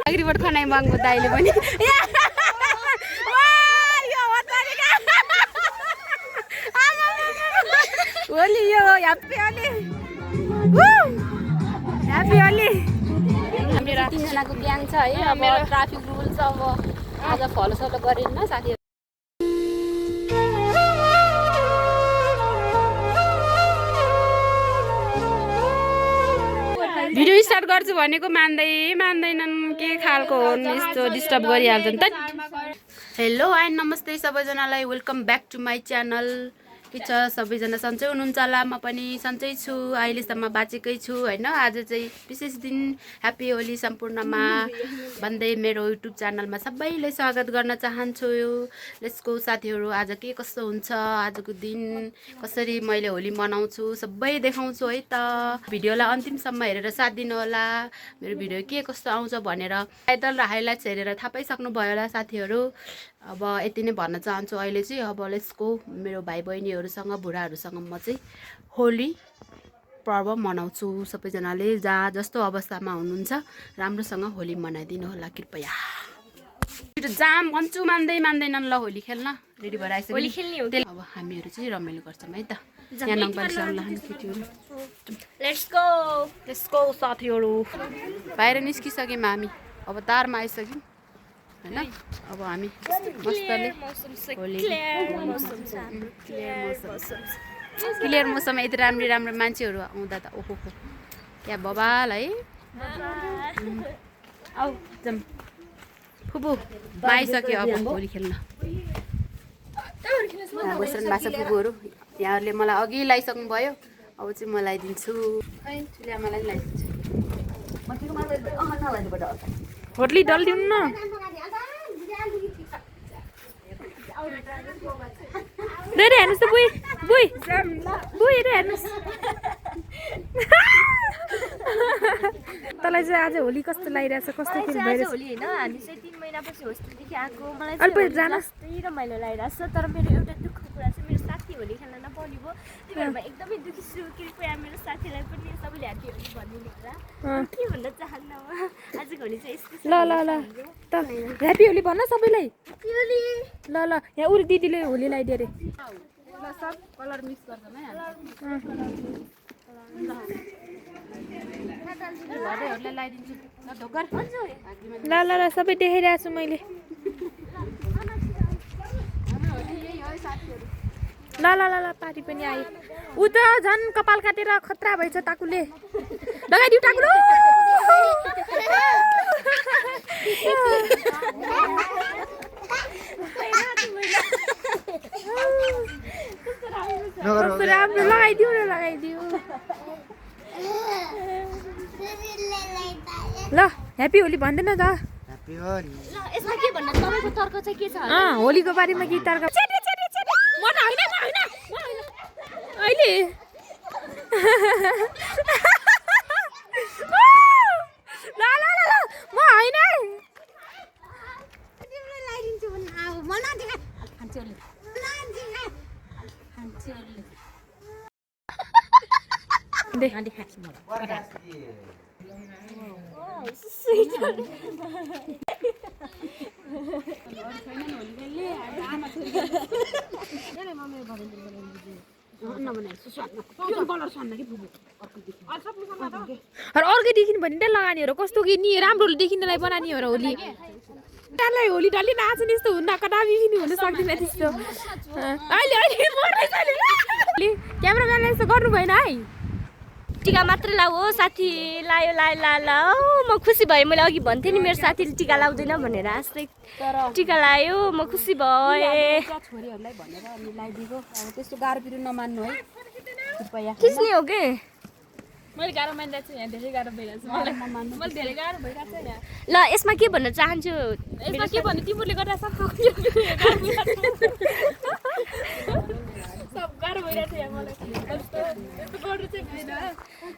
अग्रिबाट खनाइ माग्नु दाइले पनि होली यो ह्याप्पी होली ह्याप्पी होली मेरो 3 जनाको ग्याङ छ है अब ट्राफिक रुल्स अब आज फलो सलो गरिन्न साथीहरु भिडियो स्टार्ट गर्छु भनेको मान्दैनन् के खालको हो यस्तो डिस्टर्ब गरिहाल्छन् त हेलो एन्ड नमस्ते सबैजनालाई welcome back to my channel के छ सबैजना सन्चै हुनुहुन्छ होला म पनि सन्चै छु अहिलेसम्म बाँचेकै छु हैन आज चाहिँ विशेष दिन ह्याप्पी होली सम्पूर्णमा भन्दै मेरो युट्युब च्यानलमा सबैले स्वागत गर्न चाहन्छु लेट्स गो साथीहरु आज के कस्तो हुन्छ आजको दिन कसरी मैले होली मनाउँछु सबै देखाउँछु है त भिडियोलाई अन्तिमसम्म हेरेर साथ दिनु होला मेरो भिडियो के कस्तो आउँछ भनेर टाइटल र हाइलाइट्स हेरेर थाहा पाइसक्नु भयो होला साथीहरु अब यति नै भन्न चाहन्छु अहिले चाहिँ अब लेट्स गो मेरो भाइ बहिनीहरुसँग बुढाहरुसँग म चाहिँ होली पर्व मनाउँछु सबैजनाले जहाँ जस्तो अवस्थामा हुनुहुन्छ राम्रोसँग होली मनाइदिनु होला कृपया जाम भन्छु मान्दैनन् ल होली खेल्न रेडी भएर आइसक्यो होली खेल्ने हो अब हामीहरु चाहिँ रमाइलो गर्छौं है त यहाँ नङपारीसँग लहन केटीहरु लेट्स गो साथीहरु बाहिर निस्किसक्यौं हामी अब तारमा आइसक्यौं हैन अब हामी मस्तले होली क्लियर मौसम यति राम्रो मान्छेहरु आउँदा त ओहो क्या बबाल है आउ जम फुबु आइसक्यो अब होली खेल्न बस्छन् भाषा फुबुहरु यहाँहरुले मलाई अघि लाइसक्नु भयो अब चाहिँ म लाइदिन्छु चुलिया मलाई लाइदिन्छु म तिम्रो मलाई नलाइदिनु पर्छ होटली डल्दिउँ न रे हेर्नुस् त बुई रे हेर्नुस् तँलाई चाहिँ आज होली कस्तो लागिरहेछ कस्तो फिल भइरहेछ होली हैन हामी चाहिँ 3 महिनापछि होस्टेलदेखि आएको मलाई चाहिँ जस्तै रमाइलो लागिरहेछ तर मेरो एउटा दुःखको कुरा चाहिँ मेरो साथी होली खेल्न नपाउने भयो त्यही भएर म एकदमै दुखी छु कृपया मेरो साथीलाई पनि सबैले ह्यापी होली भनिदिनु होला के भन्न चाहन्न म आजको होली चाहिँ यस्तो ल त ह्यापी होली भन्न सबैलाई ह्यापी होली ल यहाँ उरी दिदीले होली लाइदिए रे ल सब कलर मिक्स गर्छौं है भरेहरुले लाइदिन्छु ल ढोकर ल सबै देखाइरहेको छु मैले ल पारी पनि आयो उ त झन् कपाल काटेर खतरा भएछ टाकुले लगाइदिउ टाकुलो राम्रो लगाइदिउ ल ह्यापी होली भन्दैन त ह्यापी होली ल यसमा के भन्न तपाईको तर्क चाहिँ के छ होलीको बारेमा के तर्क म त हैन अहिले ल म हैन तिमीले लाइदिन्छु भन्न आऊ म नदिगा खान्छेले दे नदि खाछु म अर्कै देखिनु भने त लगानी हो कस्तो कि नि राम्रो देखिनलाई बनानी हो होली डालाई होली डाली नाच्ने यस्तो हुन्न कदापि पनि हुन सक्दैन त्यस्तो अहिले क्यामेराम्यानले यस्तो गर्नु भएन है टिका मात्र लाऊ हो साथी लायो म खुसी भएँ मैले अघि भन्थे नि मेरो साथीले टिका लाउँदैन भनेर आजै टिका लायो म खुसी भएँ छोरीहरुलाई भनेर अनि लाइदिएको अब त्यस्तो गाह्रो पिरो नमान्नु है कृपया खिच्ने हो के मैले गाह्रो मानिरहेको छु यहाँ धेरै गाह्रो भइरहेछ मलाई धेरै गाह्रो भइरहेछ यहाँ ल यसमा के भन्न चाहन्छु यसमा के भन्नु तिमीले गर्दा सब गाह्रो भइरहेछ यहाँ मलाई यस्तो गर्नु चाहिँ भएन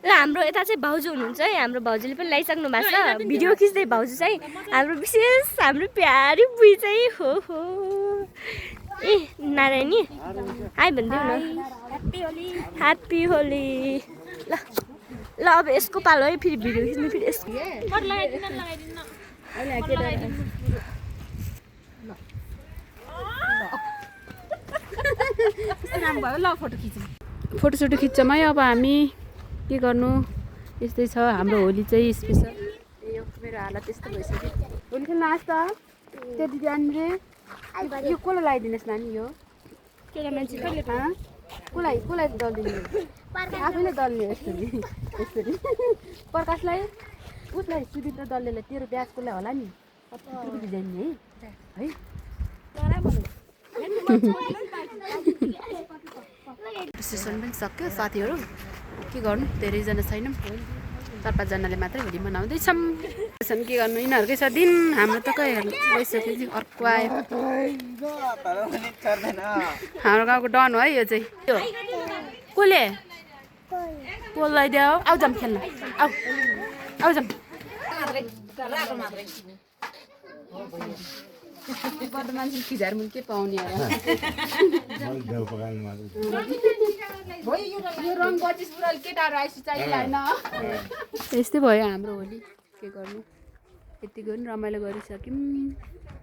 ल हाम्रो यता चाहिँ भाउजू हुनुहुन्छ है हाम्रो भाउजूले पनि लाइसक्नु भएको छ भिडियो खिच्दै भाउजू चाहिँ हाम्रो विशेष हाम्रो प्यारी बुई चाहिँ हो ए नारायणी हाई भनिदेऊ न ह्याप्पी होली ल ल अब यसको पालो है फेरि भिडियो खिच्नु फेरि यसको फोटोसोटो खिच्छौँ है अब हामी के गर्नु यस्तै छ हाम्रो होली चाहिँ स्पेसल यो मेरो हालत त्यस्तो भइसक्यो होली खेल्न आस् त त्यति जाने यो कसलाई लगाइदिनुहोस् नानी यो केटा मान्छे कहिले कसलाई दलिदिनु आफैले दल्ने यसरी प्रकाशलाई उसलाई सुदित दल्नेलाई तेरो ब्याज कसलाई होला नि कति डिजाइन नि है सेसन पनि सक्यो साथीहरू के गर्नु धेरैजना छैनौँ 4-5जनाले मात्रै होली मनाउँदैछौँ के गर्नु यिनीहरूकै छ दिन हाम्रो त कहीँ गइसक्यो अर्को आयो हाम्रो गाउँको डन हो है यो चाहिँ कसले कसलाई दियो आउ जाऊँ खेल्न आउ जाऊँ बढ्दो मान्छे खिजाएर मुनि के पाउने यो रङ 25 पुराल केटाहरू आइसु चाहियो होइन यस्तै भयो हाम्रो होली के गर्नु यति गर्नु रमाइलो गरिसक्यौँ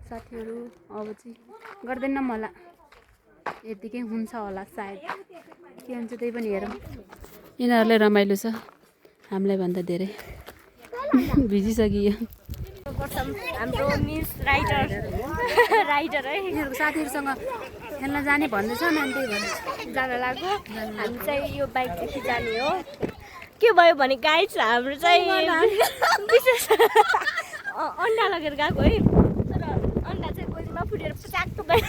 साथीहरू अब चाहिँ गर्दैनौँ होला यतिकै हुन्छ होला सायद के हुन्छ त्यही पनि हेरौँ यिनीहरूलाई रमाइलो छ हामीलाई भन्दा धेरै भिजिसकियो हाम्रो मिस राइडर है यिनीहरूको साथीहरूसँग खेल्न जाने भन्दैछ अनि त्यही भन्छ जान लाग्यो हामी चाहिँ यो बाइकदेखि जाने हो के भयो भने गाइड हाम्रो चाहिँ विशेष अन्डा लगेर गएको है तर अन्डा चाहिँ गोलीमा फुटेर पचाक्क भयो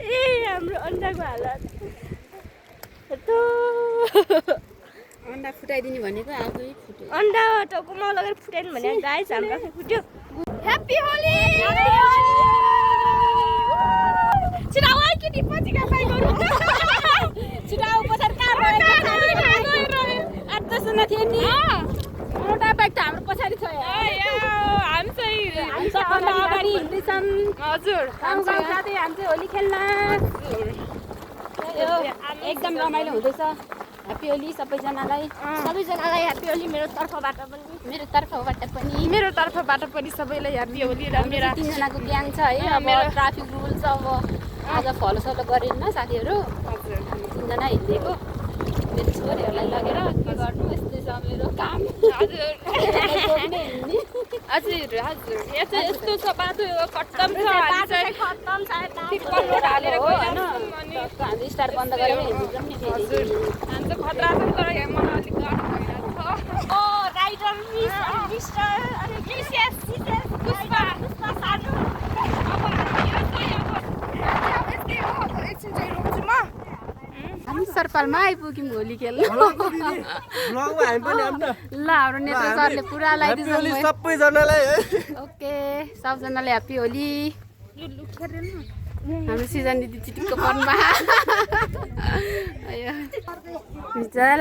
ए हाम्रो अन्डाको हालत अन्डा फुटाइदिने भनेको आफै फुट्यो अन्डा टाउकोमा लगेर फुटाइनु भने गाइस हाम्रो आफै फुट्यो ह्याप्पी होली छिराउ आइ केटी पछि गए गरौँ छिराउ पछाडि कहाँ गयो आज त सुन्न थियो नि एउटा बाइक त हाम्रो पछाडि छ हामी चाहिँ सबभन्दा अगाडि हिँड्दैछन् हजुर हाम्रो साथै हामी चाहिँ होली खेल्न एकदम रमाइलो हुँदैछ ह्याप्पी होली सबैजनालाई ह्याप्पी होली मेरो तर्फबाट पनि सबैलाई ह्याप्पी होली र मेरा 3जनाको ग्याङ छ है अब ट्राफिक रुल्स अब आज फलोसलो गरेन साथीहरू हजुर हामी 3जना हिँडेको मेरो छोरीहरूलाई लगेर के गर्नु यस्तै छ मेरो काम हजुर यहाँ चाहिँ यस्तो छ बाटो खत्तम छ खत्तम छ टिप्पल रोड हालेर हो होइन हामी स्टार्ट बन्द गरेर हिँड्छौँ नि हजुर हामी चाहिँ खतरा छ तर यहाँ मलाई अलिक गाह्रो भइरहेको छ ओ राइडर मिस्टर अनि मिसेस पुष्पा सानु हामी सरपालमा आइपुग्यौँ होली खेल्न ल हाम्रो नेता सरले पुरा लगाइदिन्छ सबैजनालाई ओके सबजनाले ह्याप्पी होली हाम्रो सिजन दिदी चिटिक्क पर्नुभयो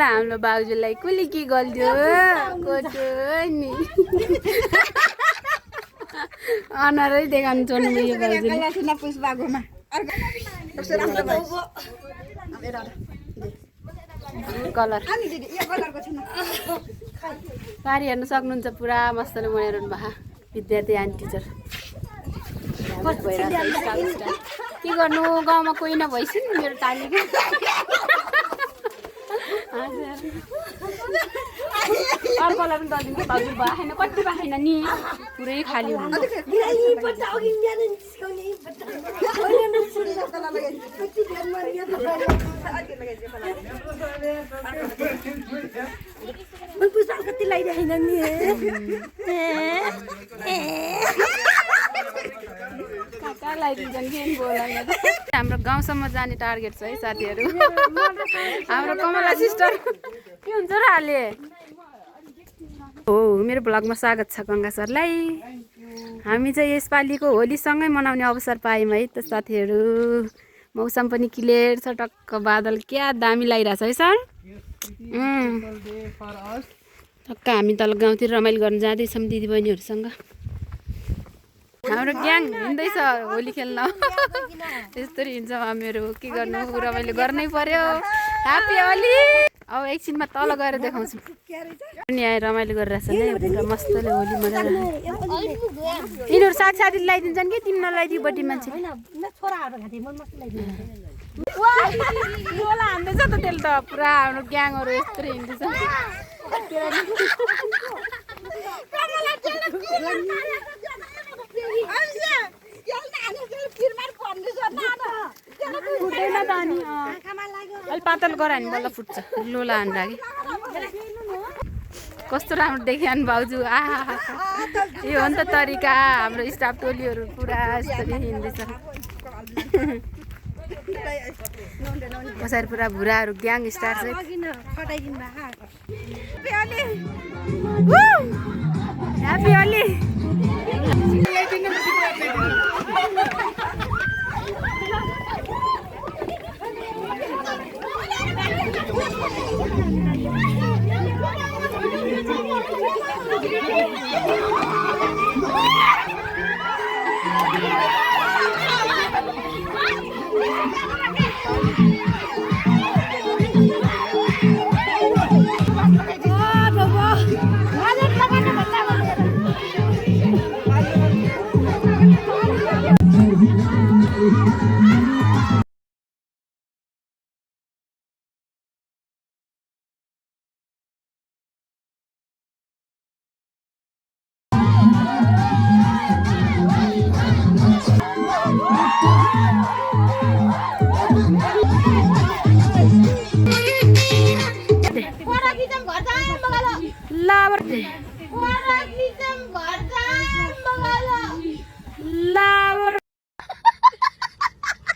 हाम्रो बाउजूलाई कुली के गरिदियो कोटो नि अनुहारै देखाउनु छोड्नु यो बाउजूले कलर पारी हेर्नु सक्नुहुन्छ पुरा मस्तले बनाइरहनु भएको विद्यार्थी एन्ड टिचर के गर्नु गाउँमा कोही नभएपछि मेरो तालीको अर्कोलाई पनि दलिदिन्छ भाउजू भएन कति पाएन नि पुरै खाली हुनु कति लगाइरहेन नि हाम्रो गाउँसम्म जाने टार्गेट छ है साथीहरू हाम्रो कमला सिस्टर के हुन्छ र हाले हो मेरो भ्लगमा स्वागत छ गङ्गा सरलाई हामी चाहिँ यसपालिको होलीसँगै मनाउने अवसर पायौँ है त साथीहरू मौसम पनि क्लियर छ टक्क बादल क्या दामी लागिरहेछ है सर टक्क हामी तल गाउँतिर रमाइलो गर्न जाँदैछौँ दिदीबहिनीहरूसँग हाम्रो ग्याङ हिँड्दैछ होली खेल्न यस्तरी हिँड्छौँ हामीहरू के गर्नु रमाइलो गर्नै पर्यो ह्याप्पी होली अब एकछिनमा तल गएर देखाउँछु अनि आएर रमाइलो गरिरहेछ नि पुरा मस्तले होली मनाएर यिनीहरू साथीले लगाइदिन्छन् कि तिमी नलाइदियो बडी मान्छे लोला हान्दैछ त त्यसले त पुरा हाम्रो ग्याङहरू यस्तो हिँड्दैछ फुट्दैन त अनि अलिक पातल गरायो भने बल्ल फुट्छ लोला हान्दा कि कस्तो राम्रो देखिहाल्नु भाउजू आहा यो हो नि त तरिका हाम्रो स्टाफ टोलीहरू पुरा यसरी हिँड्दैछ कसरी पुरा भुराहरू ग्याङ स्टार चाहिँ ह्याप्पी होली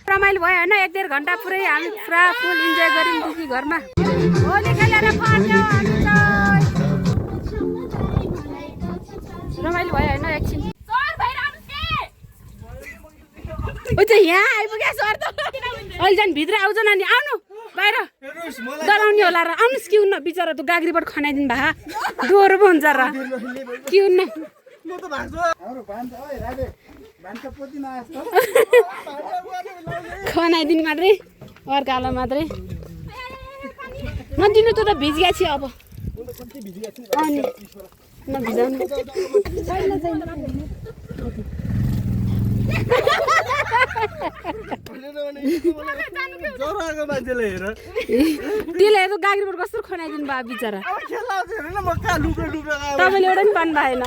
रमाइलो भयो होइन 1-1.5 घन्टा पुरै हामी पुरा फुल इन्जोय गर्यौँ दिदी घरमा होली खेलेर फर्क्यौँ हामी रमाइलो भयो होइन एकछिन यहाँ आइपुग्यो सर त अहिले झन् भित्र आउँछ नि आउनु बाहिर डराउने होला र आउनुहोस् कि उन्न बिचरा त गाग्रीबाट खनाइदिनु भए डोरो पो हुन्छ र कि उन्न खनाइदिनु मात्रै अर्कालाई मात्रै नदिनु त भिजिया छ अब अनि नभिजाउनु त्यसले त गाग्रीबाट कस्तो खनाइदिनु भयो बिचरा तपाईँले एउटा पनि पाउनु भएन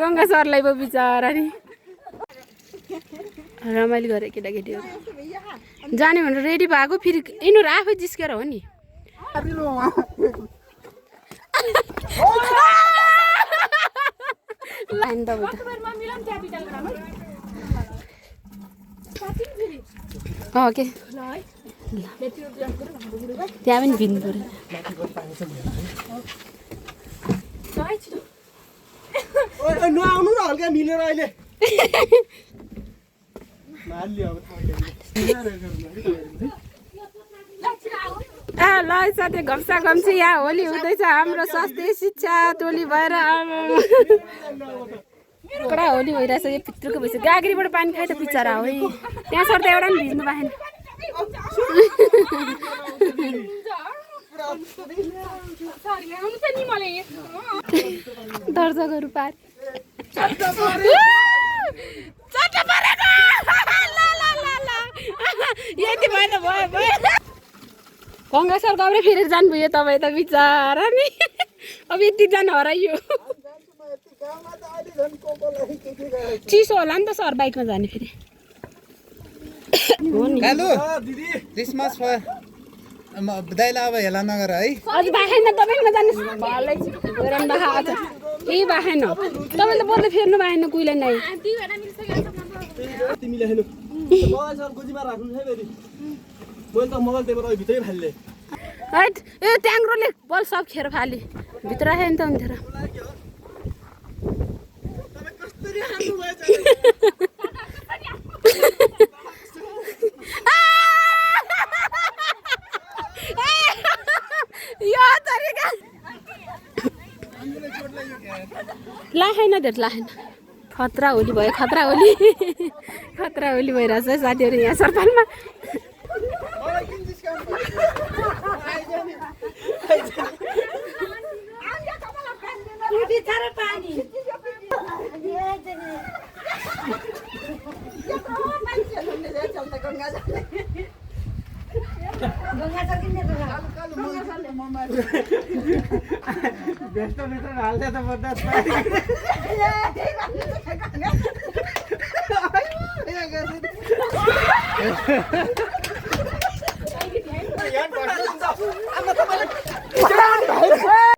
गङ्गा सरलाई पो बिचरा नि रमाइलो गरे केटाकेटीहरू जाने भनेर रेडी भएको फेरि यिनीहरू आफै जिस्केर हो नि लाइन तपाईँ के त्यहाँ पनि भिन्नु पऱ्यो नआउनु र हल्का मिलेर अहिले ल साथी घम्सा घम्सी यहाँ होली हुँदैछ हाम्रो स्वास्थ्य शिक्षा टोली भएर कडा होली भइरहेछ यो पित्रुको भइसक्यो गाग्रीबाट पानी खाइ त बिचरा हो त्यहाँ सर्दा एउटा पनि भिज्नु भएन दर्शकहरू पार यति भयो भयो गङ्गा सर गब्रे फेरि जानुभयो तपाईँ त बिचरा नि अब यतिजना हराइयो चिसो होला नि त सर बाइकमा जाने फेरि क्रिसमस दाइलाई अब हेला नगर है अझ बाखेन तपाईँमा जानुहोस् भलै केही बाखेन तपाईँले बोल्दै फेर्नु भएन कुहिलाई नै तिमीले हेर्नु मलाई सर गोजीमा राख्नु है फेरि मैले त मलाई त्यही भएर भित्रै फाल्ले हैट ए ट्याङ्ग्रोले बल सब खेर फाली भित्र राखे नि त हुन्थ्यो यो तरिका लाखेन धेर लाखेन खतरा होली भयो खतरा होली भइरहेछ साथीहरू यहाँ सरपालमा बेस्ट मित्र हाल्दै त बर्दास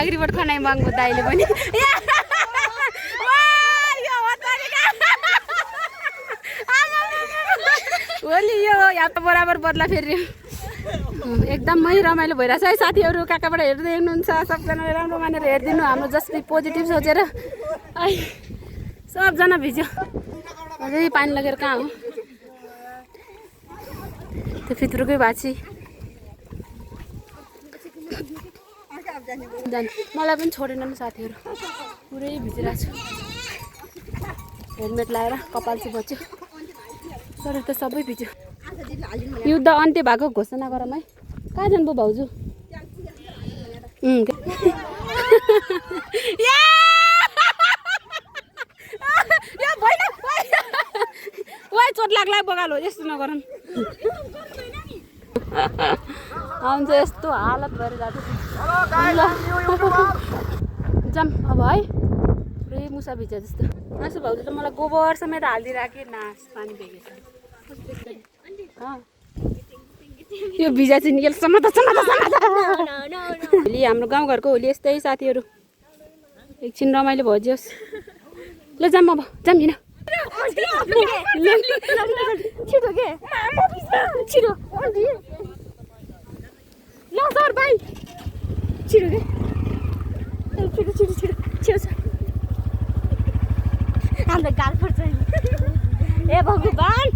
एग्रीबोर्ड खनाइ माग्नु दाइले पनि होली यो यहाँ त बराबर बदला फेरि एकदमै रमाइलो भइरहेछ है साथीहरू कहाँबाट हेर्दै हुनुहुन्छ सबजनाले राम्रो मानेर हेरिदिनु हाम्रो जसले पोजिटिभ सोचेर है सबजना भिज्यो अझै पानी लगेर कहाँ हो त्यो फित्रुकै भाँची मलाई पनि छोडेन नि साथीहरू पुरै भिजिरहेको छु हेलमेट लगाएर कपाल चाहिँ बच्यो शरीर त सबै भिज्यो युद्ध अन्त्य भएको घोषणा गरौँ है कहाँ जानुभयो भाउजू चोट लाग्ला बगालो यस्तो नगरौँ आउँछ यस्तो हालत भएर जाँदैछ जाम अब है पुरै मुसा भिज्यो जस्तो नासु भाउजू त मलाई गोबर समेत हालिदिइराखेँ नास पानी भेगेछ यो भिजा चाहिँ निकेल समाता होली हाम्रो गाउँघरको होली यस्तै साथीहरू एकछिन रमाइलो भइयोस् ल जाम अब जाम हिँड छिटो के छिटो ल सर भाइ छिटो के छिटो छिटो छिटो छिटो छ हाम्रो गाल पर्छ ए भगवान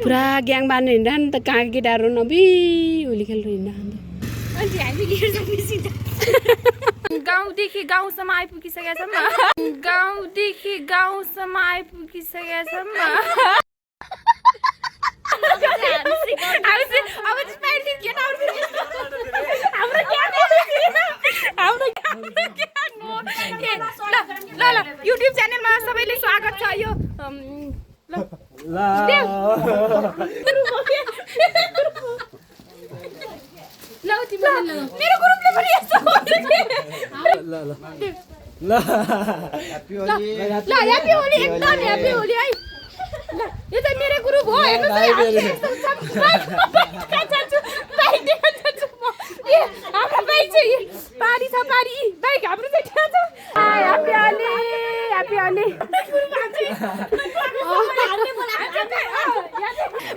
पुरा ग्याङ बाँध्नु हिँड्दा नि त कहाँ केटाहरू नबी होली खेलेर हिँड्दा गाउँदेखि गाउँसम्म आइपुगिसकेका छौँ गाउँदेखि गाउँसम्म आइपुगिसकेका छौँ ल युट्युब च्यानलमा सबैले स्वागत छ यो मेरो ग्रुपले पनि यस्तो ह्यापी होली एकदम ह्यापी होली है यो चाहिँ मेरो ग्रुप हो हाम्रो बाइक चाहिँ पारी छ पारी बाइक हाम्रो चाहिँ ह्यापी होली ह्यापी होली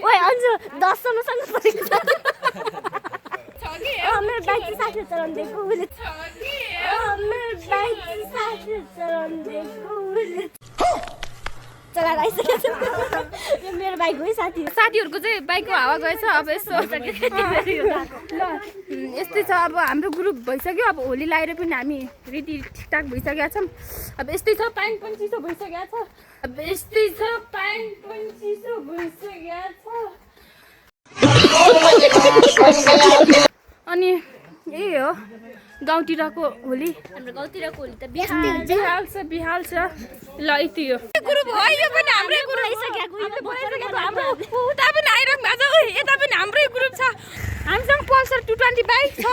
ओए अन्जु 10 सम्मसँग परेको छ मेरो बाइक चाहिँ साथी चलाउँदैको उसले मेरो बाइक चाहिँ साथी चलाउँदैको उसले चलाएर आइसकेको छ यो मेरो बाइक हो है साथी साथीहरूको चाहिँ बाइकको हावा गएछ अब यस्तो यस्तै छ अब हाम्रो ग्रुप भइसक्यो अब होली लगाएर पनि हामी रेडी ठिकठाक भइसकेका छौँ अब यस्तै छ प्यान्ट पनि चिसो भइसकेको छ अब यस्तै छ प्यान्ट पनि चिसो भइसकेको छ अनि यही हो गाउँतिरको होली हाम्रो गाउँतिरको होली त बिहाल छ ल यति हो ग्रुप हो यो पनि हाम्रै ग्रुप हाम्रो उता पनि आइरहनु भएको छ यता पनि हाम्रै ग्रुप छ हामीसँग पल्सर 220 बाइक छ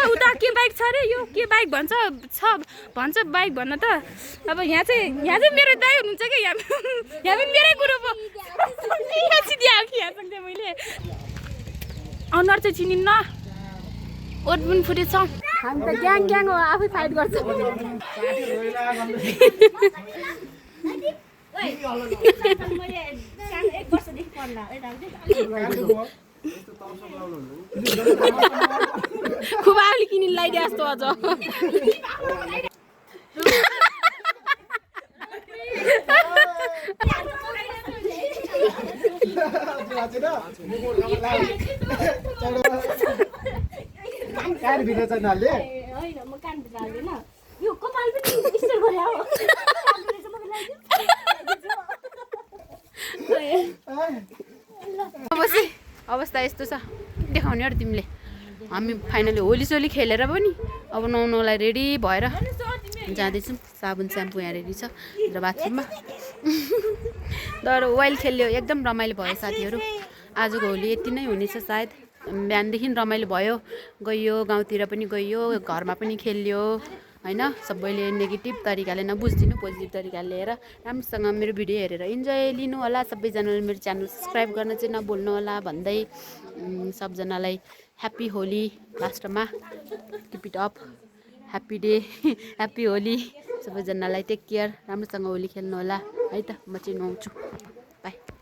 उता के बाइक छ रे यो के बाइक भन्छ बाइक भन्न त अब यहाँ चाहिँ मेरो दाइ हुनुहुन्छ कि यहाँ पनि मेरै ग्रुप हो मैले अनुहार चाहिँ चिनिन्न ओट पनि फुटेछ हामी त ग्याङ हो आफै फाइट गर्छ खुबाली किनि लगाइदिए जस्तो अझ होइन म कानभित्र हाल्दैन यो कपाल पनि स्टिल गरे हो अवस्था यस्तो छ देखाउने अरू तिमीले हामी फाइनली होली खेलेर पनि अब नुहाउनलाई रेडी भएर जाँदैछौँ साबुन स्याम्पू यहाँ रेडी छ र बाथरुममा तर वाइल खेल्यो एकदम रमाइलो भयो साथीहरू आजको होली यति नै हुनेछ सायद बिहानदेखि रमाइलो भयो गइयो गाउँतिर पनि गइयो घरमा पनि खेल्यो होइन सबैले नेगेटिभ तरिकाले नबुझिदिनु पोजिटिभ तरिकाले लिएर राम्रोसँग मेरो भिडियो हेरेर इन्जोय लिनु होला सबैजनाले मेरो च्यानल सब्सक्राइब गर्न चाहिँ नभुल्नु होला भन्दै सबजनालाई ह्याप्पी होली लास्टमा keep it up happy day happy Holi सबैजनालाई टेक केयर राम्रोसँग होली खेल्नु होला है त म चाहिँ नुहाउँछु बाई